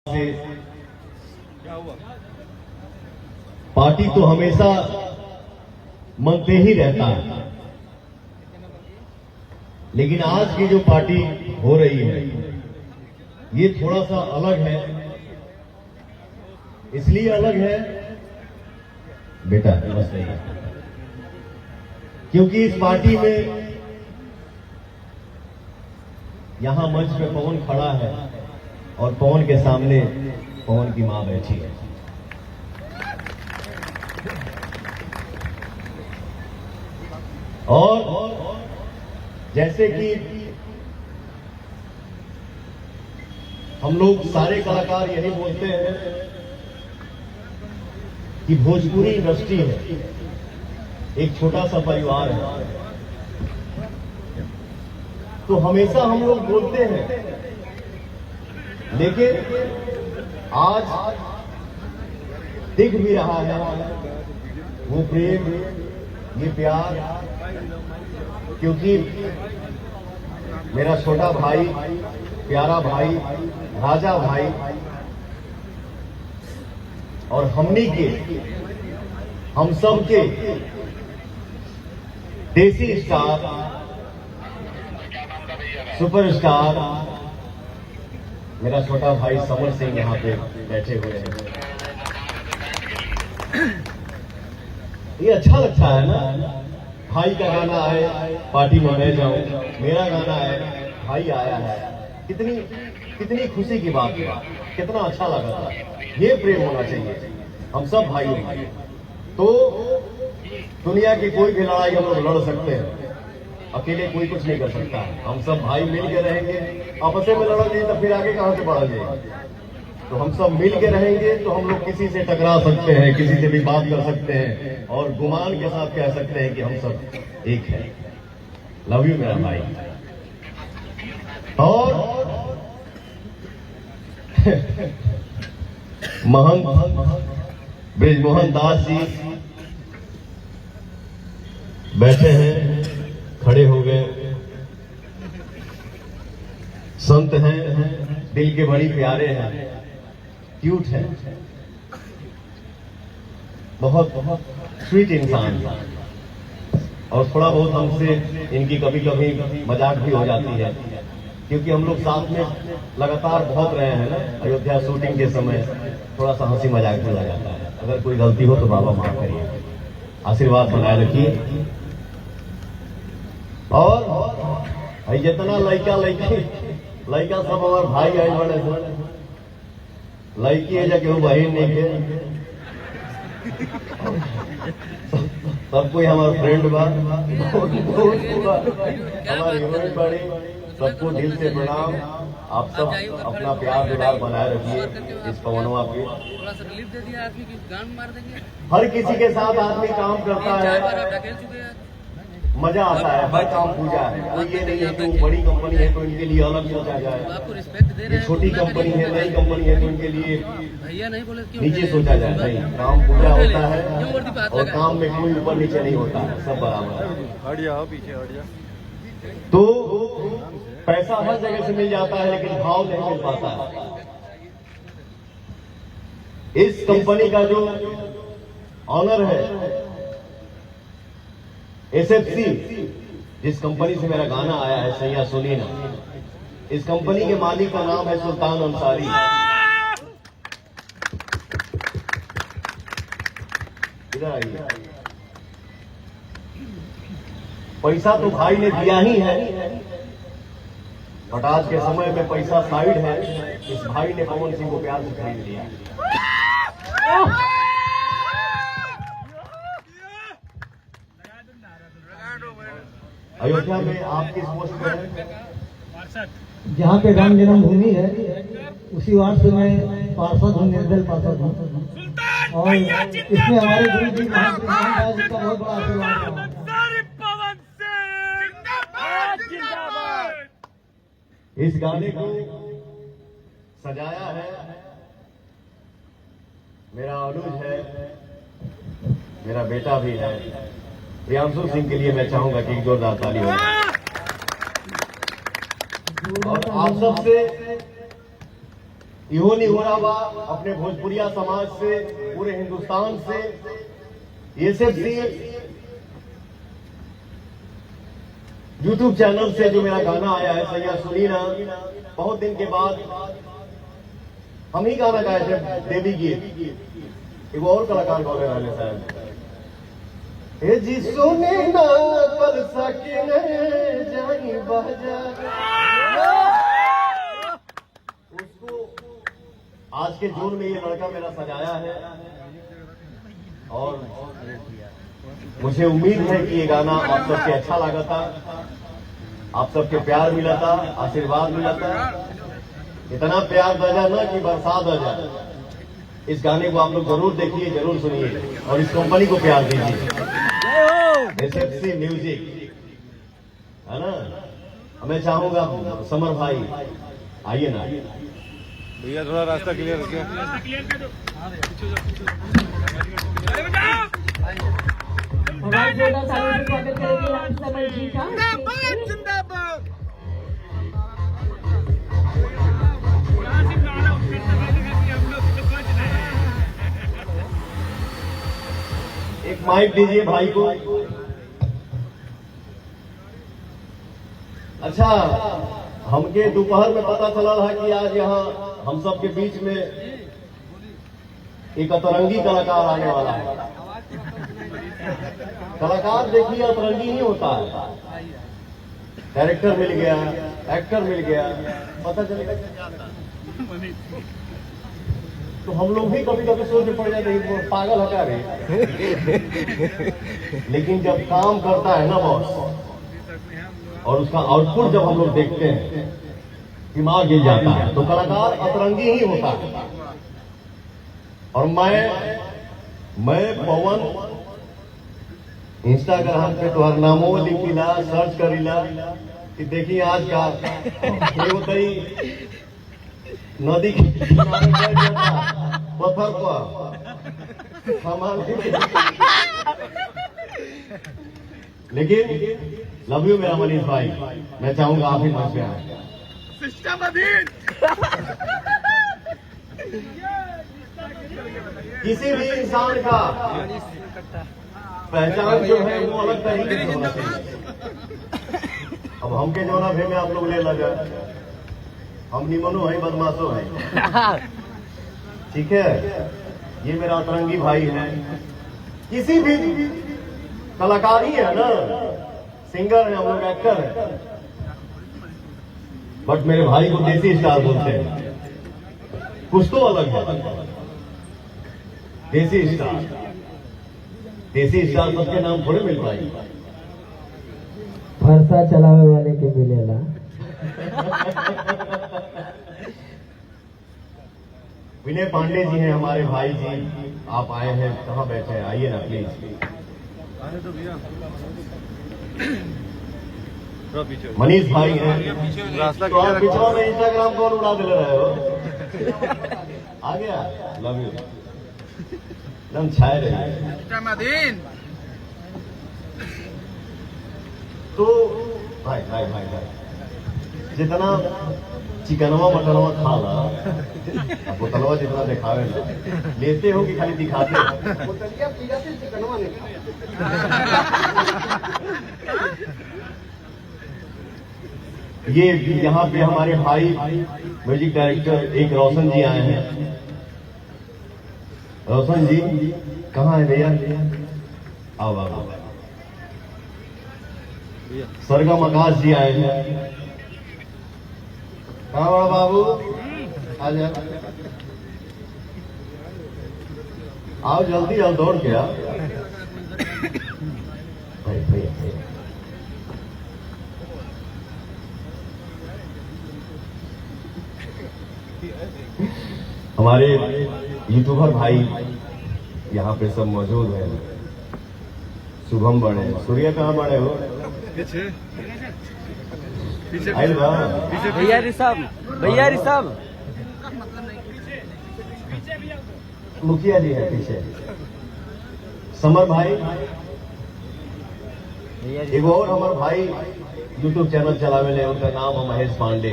से पार्टी तो हमेशा मनते ही रहता है, लेकिन आज की जो पार्टी हो रही है ये थोड़ा सा अलग है। इसलिए अलग है बेटा नमस्ते, क्योंकि इस पार्टी में यहां मंच पे पवन खड़ा है और पवन के सामने पवन की मां बैठी है। और जैसे कि हम लोग सारे कलाकार यही बोलते हैं कि भोजपुरी इंडस्ट्री है एक छोटा सा परिवार है, तो हमेशा हम लोग बोलते हैं, लेकिन आज दिख भी रहा है वो प्रेम, ये प्यार, क्योंकि मेरा छोटा भाई, प्यारा भाई, राजा भाई और हमनी के, हम सब के देसी स्टार, सुपरस्टार मेरा छोटा भाई समर सिंह यहाँ पे बैठे हुए हैं। ये अच्छा लगता है ना, भाई का गाना आए पार्टी में मैं जाऊं, मेरा गाना है भाई आया है, कितनी खुशी की बात है, कितना अच्छा लगा था। ये प्रेम होना चाहिए, हम सब भाई हैं। तो दुनिया की कोई भी लड़ाई हम लोग लड़ सकते हैं, अकेले कोई कुछ नहीं कर सकता है। हम सब भाई मिल के रहेंगे, आपस में लड़ेंगे तो फिर आगे कहां से बढ़ेंगे। तो हम सब मिल के रहेंगे तो हम लोग किसी से टकरा सकते हैं, किसी से भी बात कर सकते हैं और गुमान के साथ कह सकते हैं कि हम सब एक हैं। लव यू मेरा भाई। और महंत ब्रिजमोहन दास जी बैठे हैं, खड़े हो गए, संत हैं, दिल के बड़ी प्यारे हैं, क्यूट है, बहुत स्वीट इंसान, और थोड़ा बहुत हमसे इनकी कभी कभी मजाक भी हो जाती है, क्योंकि हम लोग साथ में लगातार बहुत रहे हैं ना। अयोध्या शूटिंग के समय थोड़ा सा हंसी मजाक भी हो जाता है। अगर कोई गलती हो तो बाबा माफ करिए, आशीर्वाद बनाए रखिए। और जितना लड़का सब हमारे भाई आए बड़े, लड़की है जाके वो बहन नहीं के, सब कोई हमारा फ्रेंड बा, हमारे हीरोइन बड़ी, सबको दिल से प्रणाम। आप सब अपना प्यार दुलार बनाए रखिए इस पवनवा पे। थोड़ा सा रिलीफ दे दिया आदमी की गान मार देंगे। हर किसी के साथ आदमी काम करता है, मजा आता है, हर काम पूजा है। कोई ये नहीं है कि बड़ी कंपनी है तो इनके लिए अलग सोचा जाए, आपको रिस्पेक्ट दे रहे ये हैं। छोटी कंपनी है, नई कंपनी है तो इनके लिए भैया नहीं बोले क्यों नीचे सोचा जाए। नहीं, काम पूजा होता है और काम में कोई ऊपर नीचे नहीं होता है, सब बराबर है। हट जाओ पीछे, हट जाओ। तो पैसा हर जगह से मिल जाता है, लेकिन भाव नहीं मिल पाता है। इस कंपनी का जो ऑनर है, एसएफसी, जिस कंपनी से मेरा गाना आया है सैया सुनी ना, इस कंपनी के मालिक का नाम है सुल्तान अंसारी। इधर आइए। पैसा तो भाई ने दिया ही है, बट आज के समय में पैसा साइड है। इस भाई ने पवन सिंह को प्यार से खरीद लिया। अयोध्या में आप किस पोस्ट पर हैं? जहाँ पे राम जन्मभूमि है उसी वार्ड से मैं पार्षद हूँ, निर्दल पार्षद हूँ, और इसमें हमारे गुरु जी महाराज जी का बहुत बड़ा आशीर्वाद है। इस गाने को सजाया है मेरा अनुज है, मेरा बेटा भी है प्रियांशु सिंह। के लिए मैं चाहूंगा कि एक जोरदार ताली हो। और आप सबसे इहो नहीं हो रहा बा अपने भोजपुरिया समाज से, पूरे हिंदुस्तान से। ये सिर्फ यूट्यूब चैनल से जो मेरा गाना आया है सैया सुनी ना, बहुत दिन के बाद हम ही गाना गाए थे, देवी गीत। एक और कलाकार गौरे रहने साहब, ए जी सुने ना कल सके जानी बाजार, उसको आज के जून में ये लड़का मेरा सजाया है। और मुझे उम्मीद है कि ये गाना आप सबके अच्छा लगा था, आप सबके प्यार मिला था, आशीर्वाद मिला था। इतना प्यार दजा ना कि बरसात आ जाए। इस गाने को आप लोग जरूर देखिए, जरूर सुनिए और इस कंपनी को प्यार दीजिए। एसएफसी म्यूजिक है ना। मैं चाहूंगा समर भाई आइए ना भैया, थोड़ा रास्ता क्लियर रखिए। हमारे जोरदार तालियों से स्वागत करेंगे हम समर जी का। एक माइक दीजिए भाई को। अच्छा, हमके दोपहर में पता चला था कि आज यहाँ हम सब के बीच में एक अतरंगी कलाकार आने वाला है। कलाकार देखिए अतरंगी ही होता है, डायरेक्टर मिल गया, एक्टर मिल गया, पता चलेगा। तो हम लोग भी कभी कभी सोच पड़ जाते हैं पागल हटा रहे। लेकिन जब काम करता है ना बॉस, और उसका आउटपुट जब हम लोग देखते हैं, दिमाग गिर जाता है। तो कलाकार अतरंगी ही होता है। और मैं पवन इंस्टाग्राम पे तोहर नामो लिखिला, सर्च करीला कि देखिए आज का ये होतई नदी के किनारे बैठ जाता, पत्थर पर सामान लेकिन लव यू मेरा मनीष भाई, मैं चाहूंगा आप ही मंच पे आए। सिस्टम अधीन। किसी भी इंसान का पहचान जो है वो अलग तरीके से होना चाहिए। अब हमके जो ना में आप लोग ले लगा, हम निमनो है, बदमाशो है, ठीक है। ये मेरा अतरंगी भाई है। किसी भी कलाकार ही है ना, सिंगर है, हम लोग एक्टर है, बट मेरे भाई को देसी स्टार बोलते हैं। कुछ तो अलग है। देसी स्टार, देसी स्टार सबके नाम थोड़े मिल पाएगी। फरसा चलावे वाले के मिलेला। विनय पांडे जी हैं हमारे भाई जी, आप आए हैं, कहाँ बैठे हैं, आइए ना प्लीज। मनीष भाई हैं। रास्ता तो आप क्लियर पिछड़ा में रखिए। इंस्टाग्राम कौन उड़ा दे रहे हो? आ गया, लव यू। एकदम छाए रहे। तो भाई भाई भाई भाई जितना चिकनवा मटनवा खा ला, बोतलवा जितना दिखावे ना, लेते हो कि खाली दिखाते हो? बोतलिया पीला से चिकनवा नहीं। ये यहाँ पे हमारे भाई म्यूजिक डायरेक्टर एक रोशन जी आए हैं। रोशन जी कहाँ है भैया? आओ आओ। सरगम आकाश जी आए हैं। कहाँ बड़ा बाबू? आ जा, आओ जल्दी, आओ दौड़ के आओ। भाई भाई भाई। हमारे यूट्यूबर भाई यहाँ पे सब मौजूद हैं। शुभम बड़े, सूर्य कहाँ बड़े हो? आइल बा? भैया ऋषभ मुखिया जी है पीछे। समर भाई, एक और हमारे भाई यूट्यूब चैनल चलावे ले, उनका नाम है महेश पांडे।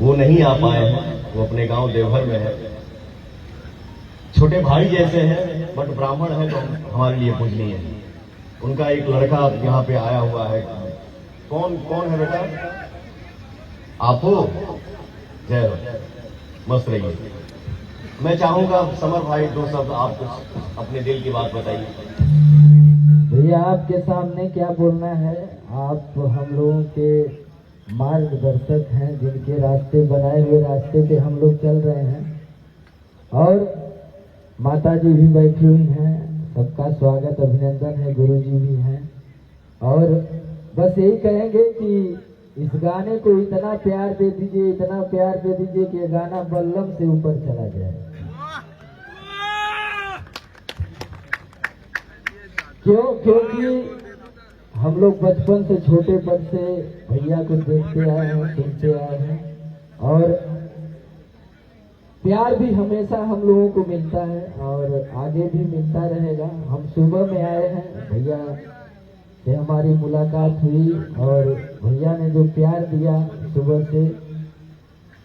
वो नहीं आ पाए हैं, वो अपने गांव देवघर में है। छोटे भाई जैसे हैं, बट ब्राह्मण है तो हमारे लिए पूजनीय है। उनका एक लड़का यहाँ पे आया हुआ है। कौन कौन है बेटा? आप हो? जय हो, मस्त रहिए। मैं चाहूंगा समर भाई दो शब्द आप कुछ अपने दिल की बात बताइए। भैया आपके सामने क्या बोलना है, आप हम लोगों के मार्गदर्शक हैं, जिनके रास्ते बनाए हुए रास्ते पे हम लोग चल रहे हैं। और माता जी भी बैठी हुई हैं, सबका स्वागत अभिनंदन है, गुरु जी भी हैं। और बस यही कहेंगे कि इस गाने को इतना प्यार दे दीजिए, इतना प्यार दे दीजिए कि ये गाना बल्लम से ऊपर चला जाए। क्योंकि हम लोग बचपन से, छोटे पद से भैया को देखते आए हैं, सुनते आए हैं, और प्यार भी हमेशा हम लोगों को मिलता है और आगे भी मिलता रहेगा। हम सुबह में आए हैं, भैया से हमारी मुलाकात हुई और भैया ने जो प्यार दिया सुबह से,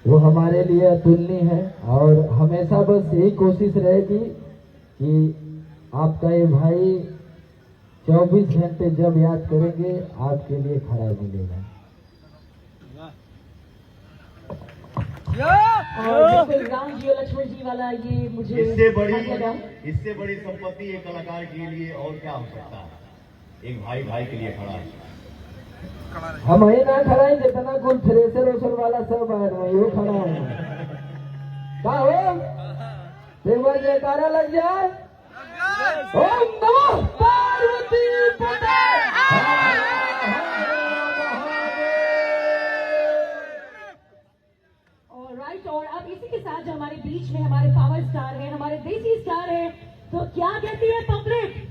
वो हमारे लिए अतुलनीय है। और हमेशा बस यही कोशिश रहेगी कि आपका ये भाई 24 घंटे जब याद करेंगे आपके लिए खड़ा मिलेगा। और बिल्कुल राम जी और लक्ष्मण जी वाला ये मुझे इससे अच्छा लगा। बड़ी संपत्ति एक कलाकार के लिए और क्या हो सकता है? एक भाई भाई के लिए खड़ा है। हम ही ना खड़ा है, जितना कुल थ्रेसर ओसर वाला सब आए वही वो खड़ा है। क्या हो एक बार जयकारा लग जाए। ओम नमः पार्वती पते। राइट, और अब इसी के साथ जो हमारे बीच में हमारे पावर स्टार हैं, हमारे देसी स्टार हैं, तो क्या कहती है पब्लिक?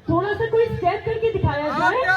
थोड़ा सा कोई स्टेप करके दिखाया जाए।